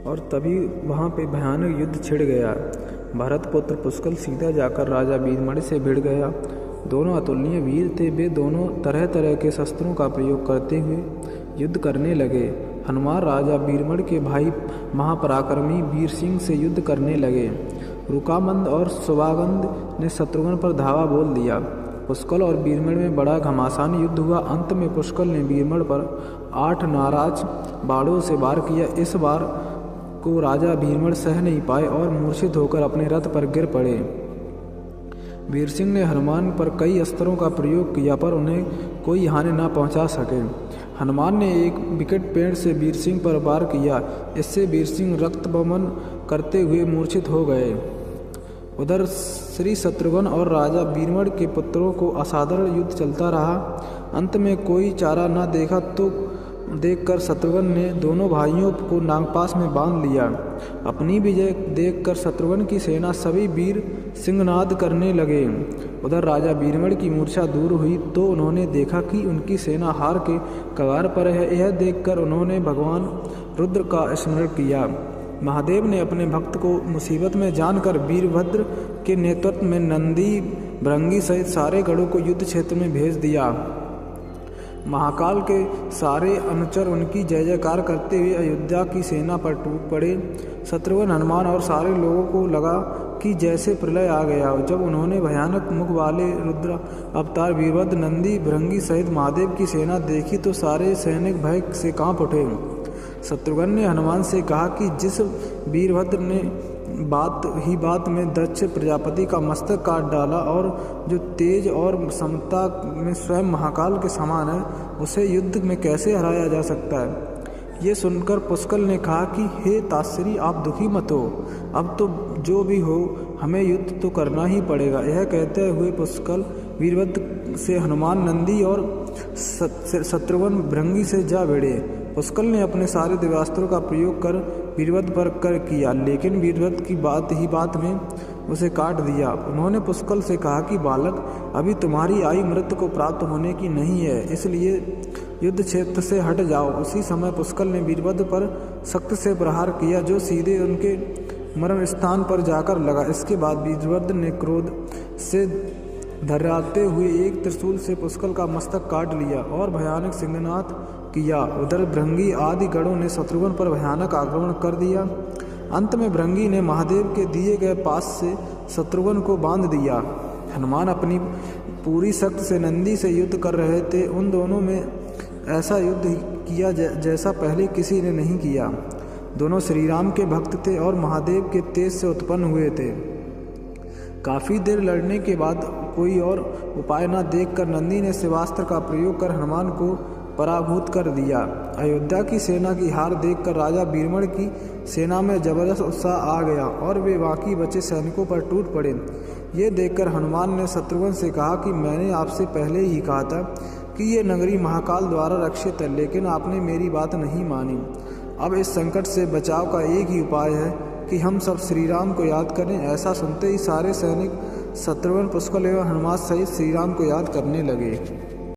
और तभी वहाँ पे भयानक युद्ध छिड़ गया। भरतपुत्र पुष्कल सीधा जाकर राजा वीरमणि से भिड़ गया। दोनों अतुलनीय वीर थे। वे दोनों तरह तरह के शस्त्रों का प्रयोग करते हुए युद्ध करने लगे। हनुमान राजा वीरमणि के भाई महापराक्रमी वीरसिंह से युद्ध करने लगे। रुकामंद और सुवागंद ने शत्रुघ्न पर धावा बोल दिया। पुष्कल और वीरमणि में बड़ा घमासान युद्ध हुआ। अंत में पुष्कल ने वीरमणि पर 8 नाराज बाणों से वार किया। इस बार को राजा वीरमणि सह नहीं पाए और मूर्छित होकर अपने रथ पर गिर पड़े। वीरसिंह ने हनुमान पर कई अस्त्रों का प्रयोग किया पर उन्हें कोई हानि न पहुंचा सके। हनुमान ने एक विकट पेड़ से वीरसिंह पर वार किया। इससे वीरसिंह रक्तबमन करते हुए मूर्छित हो गए। उधर श्री शत्रुघ्न और राजा वीरमणि के पुत्रों को असाधारण युद्ध चलता रहा। अंत में कोई चारा न देखा तो देखकर शत्रुघ्न ने दोनों भाइयों को नागपाश में बांध लिया। अपनी विजय देखकर शत्रुघ्न की सेना सभी वीर सिंहनाद करने लगे। उधर राजा वीरमणि की मूर्छा दूर हुई तो उन्होंने देखा कि उनकी सेना हार के कगार पर है। यह देखकर उन्होंने भगवान रुद्र का स्मरण किया। महादेव ने अपने भक्त को मुसीबत में जानकर वीरभद्र के नेतृत्व में नंदी भृंगी सहित सारे गढ़ों को युद्ध क्षेत्र में भेज दिया। महाकाल के सारे अनुचर उनकी जय जयकार करते हुए अयोध्या की सेना पर टूट पड़े। शत्रुघ्न हनुमान और सारे लोगों को लगा कि जैसे प्रलय आ गया। जब उन्होंने भयानक मुख वाले रुद्र अवतार वीरभद्र नंदी भृंगी सहित महादेव की सेना देखी तो सारे सैनिक भय से कांप उठे। शत्रुघ्न ने हनुमान से कहा कि जिस वीरभद्र ने बात में दक्ष प्रजापति का मस्तक काट डाला और जो तेज और समता में स्वयं महाकाल के समान है, उसे युद्ध में कैसे हराया जा सकता है। ये सुनकर पुष्कल ने कहा कि हे ताश्री, आप दुखी मत हो। अब तो जो भी हो हमें युद्ध तो करना ही पड़ेगा। यह कहते हुए पुष्कल वीरभद्र से हनुमान नंदी और शत्रुघ्न भृंगी से जा भिड़े। पुष्कल ने अपने सारे दिव्यास्त्रों का प्रयोग कर वीरभद्र पर किया, लेकिन वीरभद्र की बात में उसे काट दिया। उन्होंने पुष्कल से कहा कि बालक, अभी तुम्हारी आयु मृत्यु को प्राप्त होने की नहीं है, इसलिए युद्ध क्षेत्र से हट जाओ। उसी समय पुष्कल ने वीरभद्र पर सख्त से प्रहार किया, जो सीधे उनके मरण स्थान पर जाकर लगा। इसके बाद वीरभद्र ने क्रोध से धर्राते हुए एक त्रिशूल से पुष्कल का मस्तक काट लिया और भयानक सिंहनाद किया। उधर भृंगी आदि गणों ने शत्रुघ्न पर भयानक आक्रमण कर दिया। अंत में भृंगी ने महादेव के दिए गए पास से शत्रुघ्न को बांध दिया। हनुमान अपनी पूरी शक्ति से नंदी से युद्ध कर रहे थे। उन दोनों में ऐसा युद्ध किया जैसा पहले किसी ने नहीं किया। दोनों श्री राम के भक्त थे और महादेव के तेज से उत्पन्न हुए थे। काफ़ी देर लड़ने के बाद कोई और उपाय न देखकर नंदी ने शिवास्त्र का प्रयोग कर हनुमान को पराभूत कर दिया। अयोध्या की सेना की हार देखकर राजा वीरमणि की सेना में जबरदस्त उत्साह आ गया और वे बाकी बचे सैनिकों पर टूट पड़े। ये देखकर हनुमान ने शत्रुघ्न से कहा कि मैंने आपसे पहले ही कहा था कि ये नगरी महाकाल द्वारा रक्षित है, लेकिन आपने मेरी बात नहीं मानी। अब इस संकट से बचाव का एक ही उपाय है कि हम सब श्री राम को याद करें। ऐसा सुनते ही सारे सैनिक शत्रुघ्न, पुष्कल एवं हनुमान सहित श्री राम को याद करने लगे।